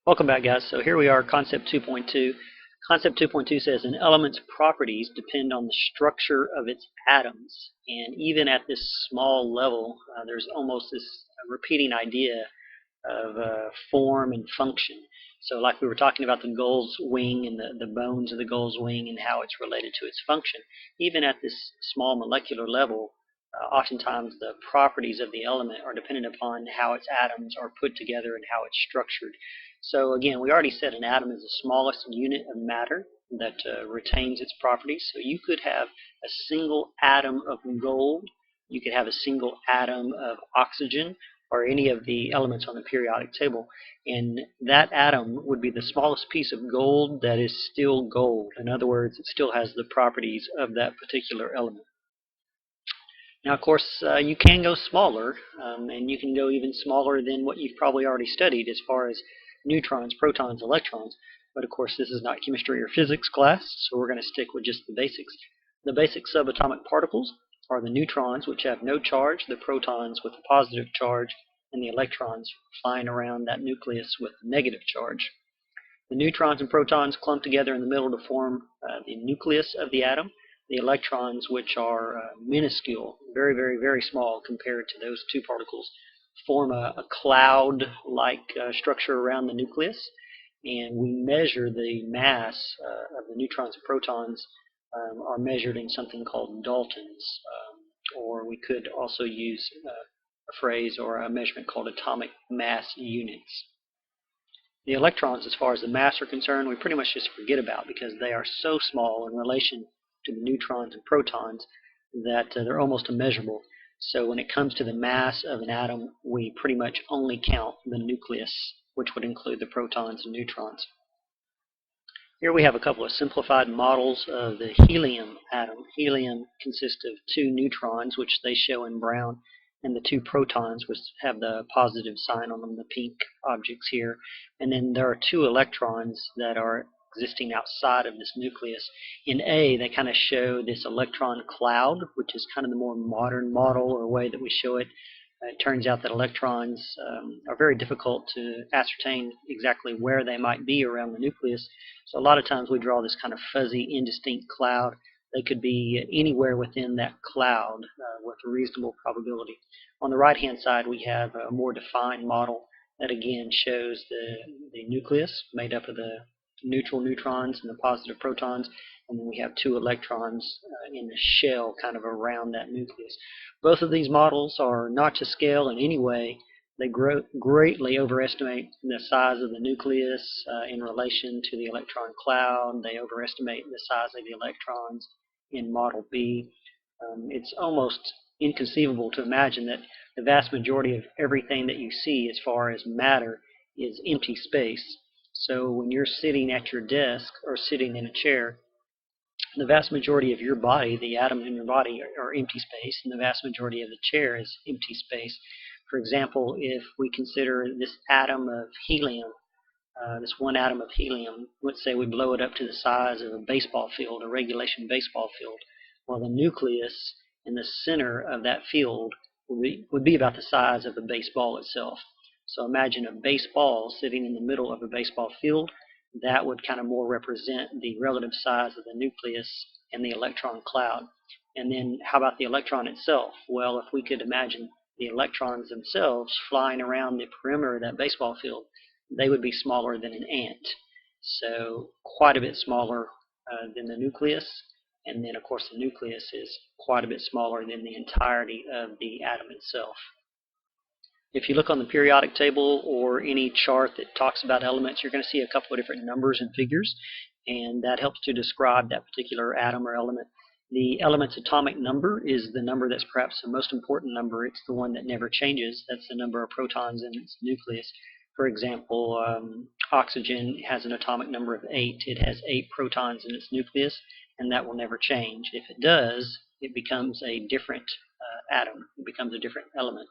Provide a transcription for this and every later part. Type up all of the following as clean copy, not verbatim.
Welcome back, guys. So here we are, Concept 2.2. Concept 2.2 says an element's properties depend on the structure of its atoms. And even at this small level, there's almost this repeating idea of form and function. So like we were talking about the gull's wing and the bones of the gull's wing and how it's related to its function, even at this small molecular level, oftentimes the properties of the element are dependent upon how its atoms are put together and how it's structured. So again, we already said an atom is the smallest unit of matter that retains its properties. So you could have a single atom of gold, you could have a single atom of oxygen, or any of the elements on the periodic table, and that atom would be the smallest piece of gold that is still gold. In other words, it still has the properties of that particular element. Now, of course, you can go smaller, and you can go even smaller than what you've probably already studied as far as neutrons, protons, electrons. But of course, this is not chemistry or physics class, so we're going to stick with just the basics. The basic subatomic particles are the neutrons, which have no charge, the protons with a positive charge, and the electrons flying around that nucleus with negative charge. The neutrons and protons clump together in the middle to form the nucleus of the atom. The electrons, which are minuscule, very, very, very small compared to those two particles, form a cloud-like structure around the nucleus. And we measure the mass of the neutrons and protons are measured in something called Daltons, or we could also use a phrase or a measurement called atomic mass units. The electrons, as far as the mass are concerned, we pretty much just forget about because they are so small in relation to the neutrons and protons that they're almost immeasurable. So when it comes to the mass of an atom, we pretty much only count the nucleus, which would include the protons and neutrons. Here we have a couple of simplified models of the helium atom. Helium consists of two neutrons, which they show in brown, and the two protons, which have the positive sign on them, the pink objects here. And then there are two electrons that are existing outside of this nucleus. In A, they kind of show this electron cloud, which is kind of the more modern model or way that we show it. It turns out that electrons are very difficult to ascertain exactly where they might be around the nucleus. So a lot of times we draw this kind of fuzzy, indistinct cloud. They could be anywhere within that cloud with a reasonable probability. On the right-hand side, we have a more defined model that again shows the nucleus made up of the neutral neutrons and the positive protons, and then we have two electrons in the shell kind of around that nucleus. Both of these models are not to scale in any way. They greatly overestimate the size of the nucleus in relation to the electron cloud. They overestimate the size of the electrons in Model B. It's almost inconceivable to imagine that the vast majority of everything that you see as far as matter is empty space. So when you're sitting at your desk or sitting in a chair, the vast majority of your body, the atoms in your body, are empty space, and the vast majority of the chair is empty space. For example, if we consider this atom of helium, this one atom of helium, let's say we blow it up to the size of a baseball field, a regulation baseball field. Well, the nucleus in the center of that field would be about the size of the baseball itself. So imagine a baseball sitting in the middle of a baseball field. That would kind of more represent the relative size of the nucleus and the electron cloud. And then how about the electron itself? Well, if we could imagine the electrons themselves flying around the perimeter of that baseball field, they would be smaller than an ant. So quite a bit smaller than the nucleus. And then, of course, the nucleus is quite a bit smaller than the entirety of the atom itself. If you look on the periodic table or any chart that talks about elements, you're going to see a couple of different numbers and figures, and that helps to describe that particular atom or element. The element's atomic number is the number that's perhaps the most important number. It's the one that never changes. That's the number of protons in its nucleus. For example, oxygen has an atomic number of 8. It has 8 protons in its nucleus, and that will never change. If it does, it becomes a different atom. It becomes a different element.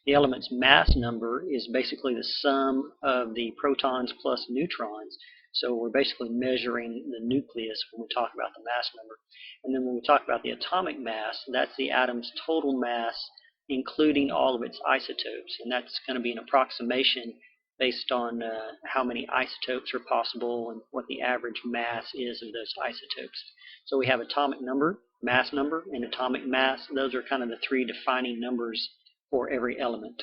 The element's mass number is basically the sum of the protons plus neutrons. So we're basically measuring the nucleus when we talk about the mass number. And then when we talk about the atomic mass, that's the atom's total mass, including all of its isotopes. And that's going to be an approximation based on how many isotopes are possible and what the average mass is of those isotopes. So we have atomic number, mass number, and atomic mass. Those are kind of the three defining numbers for every element.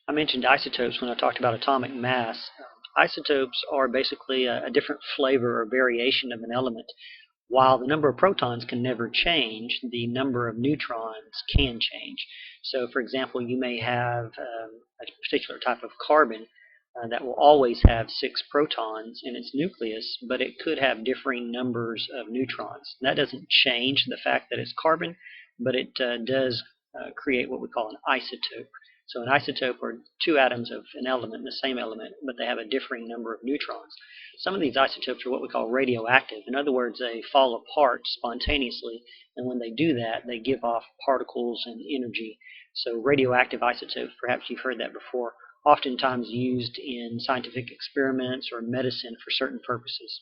I mentioned isotopes when I talked about atomic mass. Isotopes are basically a different flavor or variation of an element. While the number of protons can never change, the number of neutrons can change. So, for example, you may have a particular type of carbon that will always have 6 protons in its nucleus, but it could have differing numbers of neutrons. And that doesn't change the fact that it's carbon, but it does create what we call an isotope. So an isotope are two atoms of an element, the same element, but they have a differing number of neutrons. Some of these isotopes are what we call radioactive. In other words, they fall apart spontaneously, and when they do that, they give off particles and energy. So radioactive isotopes, perhaps you've heard that before, oftentimes used in scientific experiments or medicine for certain purposes.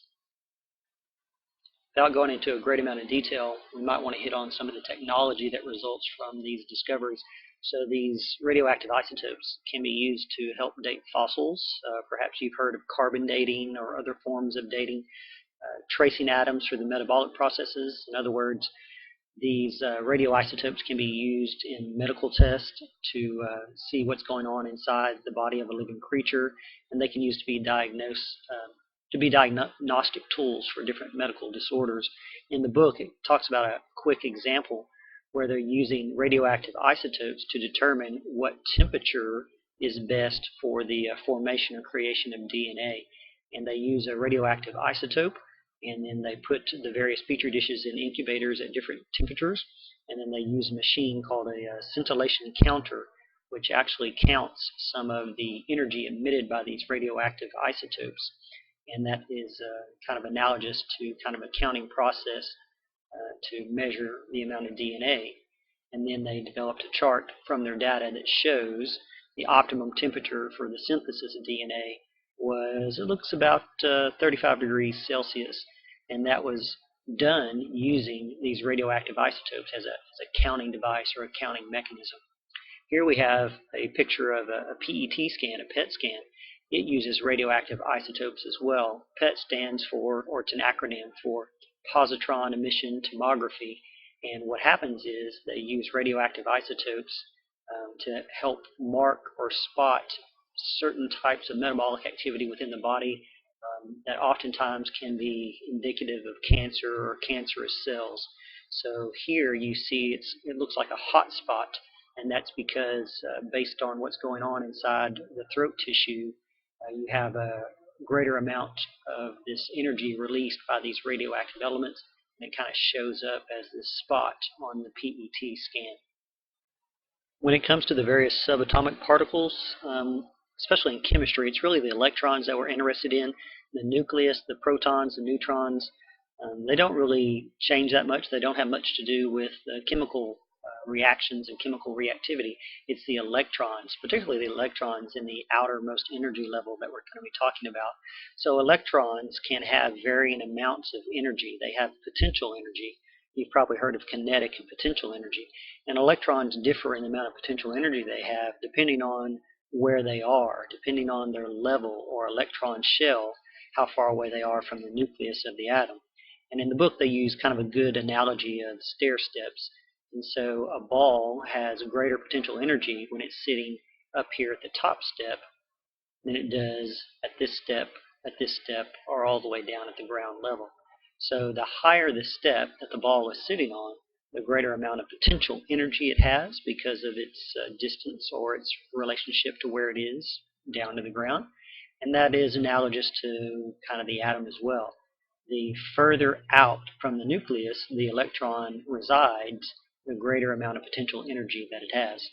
Without going into a great amount of detail, we might want to hit on some of the technology that results from these discoveries. So these radioactive isotopes can be used to help date fossils. Perhaps you've heard of carbon dating or other forms of dating, tracing atoms through the metabolic processes. In other words, these radioisotopes can be used in medical tests to see what's going on inside the body of a living creature, and they can use to be diagnostic tools for different medical disorders. In the book, it talks about a quick example where they're using radioactive isotopes to determine what temperature is best for the formation or creation of DNA. And they use a radioactive isotope, and then they put the various petri dishes in incubators at different temperatures, and then they use a machine called a scintillation counter, which actually counts some of the energy emitted by these radioactive isotopes. And that is kind of analogous to kind of a counting process to measure the amount of DNA. And then they developed a chart from their data that shows the optimum temperature for the synthesis of DNA was, it looks about 35 degrees Celsius. And that was done using these radioactive isotopes as a counting device or a counting mechanism. Here we have a picture of a PET scan, a PET scan. It uses radioactive isotopes as well. PET stands for, or it's an acronym for, positron emission tomography. And what happens is they use radioactive isotopes to help mark or spot certain types of metabolic activity within the body that oftentimes can be indicative of cancer or cancerous cells. So here you see it looks like a hot spot, and that's because based on what's going on inside the throat tissue, you have a greater amount of this energy released by these radioactive elements, and it kind of shows up as this spot on the PET scan. When it comes to the various subatomic particles, especially in chemistry, it's really the electrons that we're interested in. The nucleus, the protons, the neutrons, they don't really change that much. They don't have much to do with the chemical reactions and chemical reactivity. It's the electrons, particularly the electrons in the outermost energy level that we're going to be talking about. So electrons can have varying amounts of energy. They have potential energy. You've probably heard of kinetic and potential energy. And electrons differ in the amount of potential energy they have depending on where they are, depending on their level or electron shell, how far away they are from the nucleus of the atom. And in the book they use kind of a good analogy of stair steps. And so a ball has greater potential energy when it's sitting up here at the top step than it does at this step, or all the way down at the ground level. So the higher the step that the ball is sitting on, the greater amount of potential energy it has because of its distance or its relationship to where it is down to the ground. And that is analogous to kind of the atom as well. The further out from the nucleus the electron resides, the greater amount of potential energy that it has.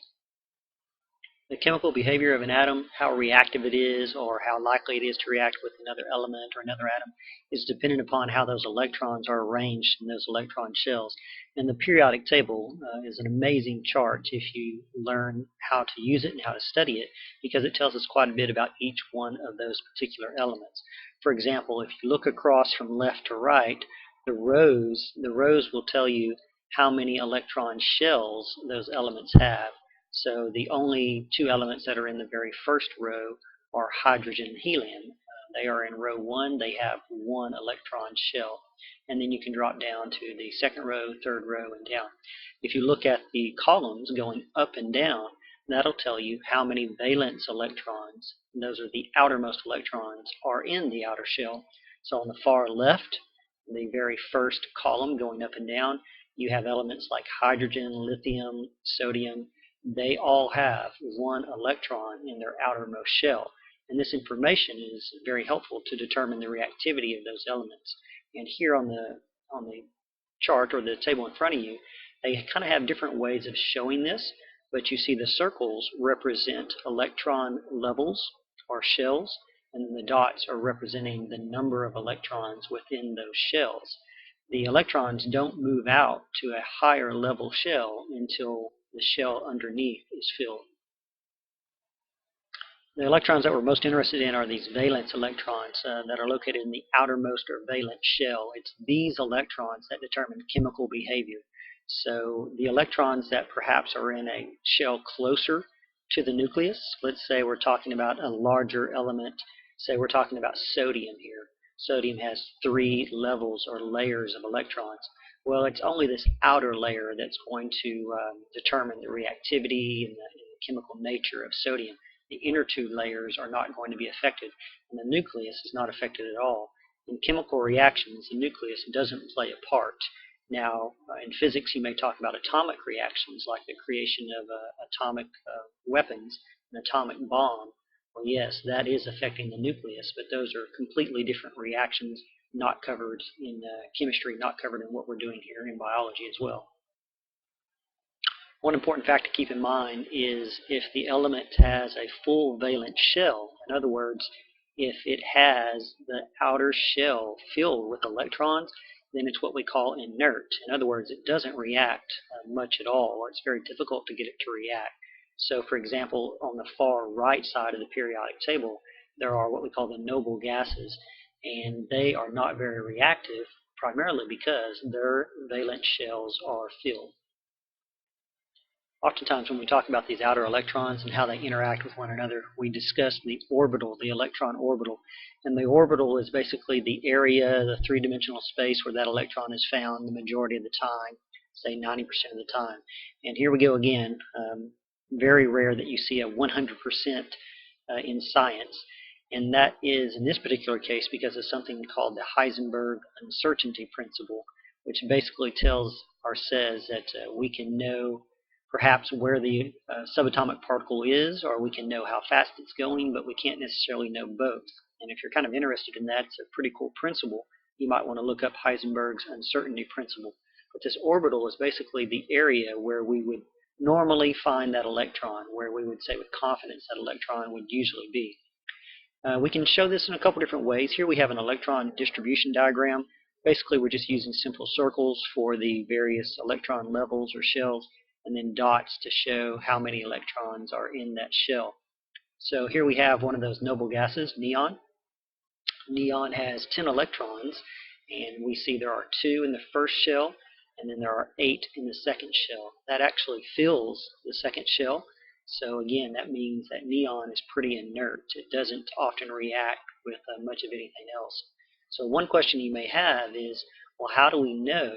The chemical behavior of an atom, how reactive it is or how likely it is to react with another element or another atom, is dependent upon how those electrons are arranged in those electron shells. And the periodic table is an amazing chart if you learn how to use it and how to study it, because it tells us quite a bit about each one of those particular elements. For example, if you look across from left to right, the rows will tell you how many electron shells those elements have. So the only two elements that are in the very first row are hydrogen and helium. They are in row 1. They have 1 electron shell. And then you can drop down to the second row, third row, and down. If you look at the columns going up and down, that'll tell you how many valence electrons, and those are the outermost electrons, are in the outer shell. So on the far left, the very first column going up and down, you have elements like hydrogen, lithium, sodium. They all have 1 electron in their outermost shell. And this information is very helpful to determine the reactivity of those elements. And here on the chart or the table in front of you, they kind of have different ways of showing this, but you see the circles represent electron levels or shells, and the dots are representing the number of electrons within those shells. The electrons don't move out to a higher level shell until the shell underneath is filled. The electrons that we're most interested in are these valence electrons that are located in the outermost or valence shell. It's these electrons that determine chemical behavior. So the electrons that perhaps are in a shell closer to the nucleus, let's say we're talking about a larger element, say we're talking about sodium here. Sodium has 3 levels or layers of electrons. Well, it's only this outer layer that's going to determine the reactivity and the chemical nature of sodium. The inner 2 layers are not going to be affected, and the nucleus is not affected at all. In chemical reactions, the nucleus doesn't play a part. Now, in physics, you may talk about atomic reactions, like the creation of atomic weapons, an atomic bomb. Well, yes, that is affecting the nucleus, but those are completely different reactions, not covered in chemistry, not covered in what we're doing here in biology as well. One important fact to keep in mind is if the element has a full valence shell, in other words, if it has the outer shell filled with electrons, then it's what we call inert. In other words, it doesn't react much at all, or it's very difficult to get it to react. So, for example, on the far right side of the periodic table, there are what we call the noble gases, and they are not very reactive, primarily because their valence shells are filled. Oftentimes when we talk about these outer electrons and how they interact with one another, we discuss the orbital, the electron orbital. And the orbital is basically the area, the 3-dimensional space where that electron is found the majority of the time, say 90% of the time. And here we go again. Very rare that you see a 100% in science. And that is, in this particular case, because of something called the Heisenberg uncertainty principle, which basically tells or says that we can know perhaps where the subatomic particle is, or we can know how fast it's going, but we can't necessarily know both. And if you're kind of interested in that, it's a pretty cool principle. You might want to look up Heisenberg's uncertainty principle. But this orbital is basically the area where we would normally find that electron, where we would say with confidence that electron would usually be. We can show this in a couple different ways. Here we have an electron distribution diagram. Basically, we're just using simple circles for the various electron levels or shells, and then dots to show how many electrons are in that shell. So here we have one of those noble gases, neon. Neon has 10 electrons, and we see there are 2 in the first shell, and then there are 8 in the second shell. That actually fills the second shell. So again, that means that neon is pretty inert. It doesn't often react with much of anything else. So one question you may have is, well, how do we know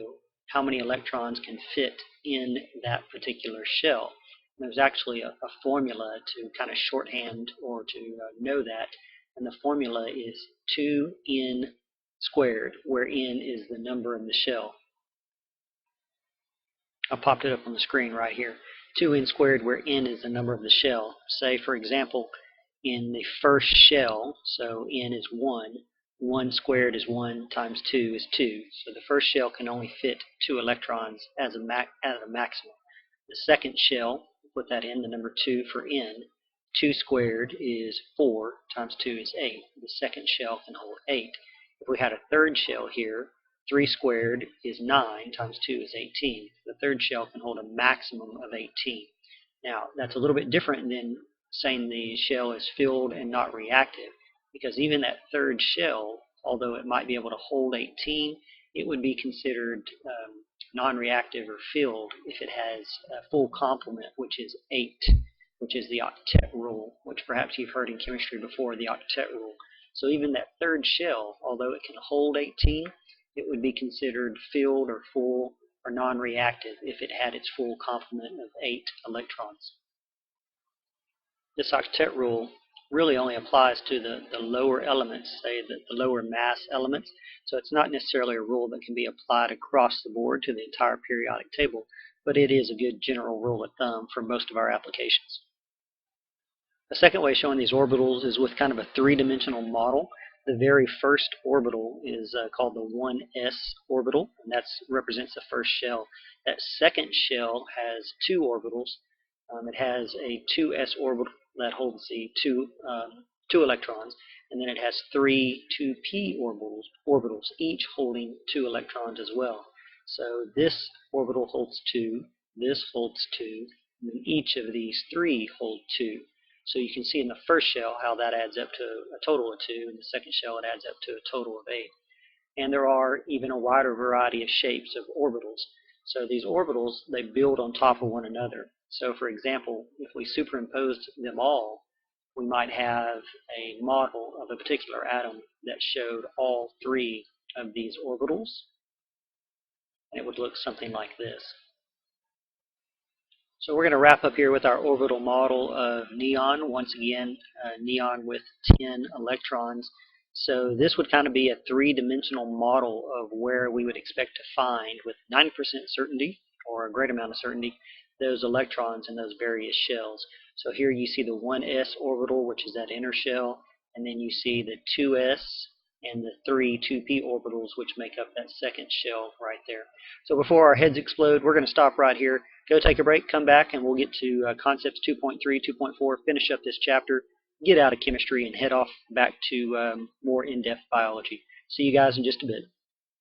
how many electrons can fit in that particular shell? And there's actually a formula to kind of shorthand or to know that, and the formula is 2n squared, where n is the number in the shell. I popped it up on the screen right here. 2n squared, where n is the number of the shell. Say, for example, in the first shell, so n is 1, 1 squared is 1 times 2 is 2. So the first shell can only fit 2 electrons as a maximum. The second shell, put that in, the number 2 for n. 2 squared is 4 times 2 is 8. The second shell can hold 8. If we had a third shell here, 3 squared is 9 times 2 is 18. The third shell can hold a maximum of 18. Now, that's a little bit different than saying the shell is filled and not reactive, because even that third shell, although it might be able to hold 18, it would be considered non-reactive or filled if it has a full complement, which is 8. which is the octet rule, which perhaps you've heard in chemistry before, the octet rule. So even that third shell, although it can hold 18, it would be considered filled or full or non-reactive if it had its full complement of 8 electrons. This octet rule really only applies to the lower elements, say the lower mass elements, so it's not necessarily a rule that can be applied across the board to the entire periodic table, but it is a good general rule of thumb for most of our applications. The second way of showing these orbitals is with kind of a three-dimensional model. The very first orbital is called the 1s orbital, and that represents the first shell. That second shell has two orbitals. It has a 2s orbital that holds the two electrons, and then it has three 2p orbitals, each holding 2 electrons as well. So this orbital holds 2, this holds 2, and then each of these 3 hold 2. So you can see in the first shell how that adds up to a total of 2, and the second shell it adds up to a total of 8. And there are even a wider variety of shapes of orbitals. So these orbitals, they build on top of one another. So for example, if we superimposed them all, we might have a model of a particular atom that showed all 3 of these orbitals. And it would look something like this. So we're going to wrap up here with our orbital model of neon. Once again, neon with 10 electrons. So this would kind of be a three-dimensional model of where we would expect to find, with 90% certainty, or a great amount of certainty, those electrons in those various shells. So here you see the 1s orbital, which is that inner shell, and then you see the 2s and the 3 2p orbitals, which make up that second shell right there. So before our heads explode, we're going to stop right here, go take a break, come back, and we'll get to Concepts 2.3, 2.4, finish up this chapter, get out of chemistry, and head off back to more in-depth biology. See you guys in just a bit.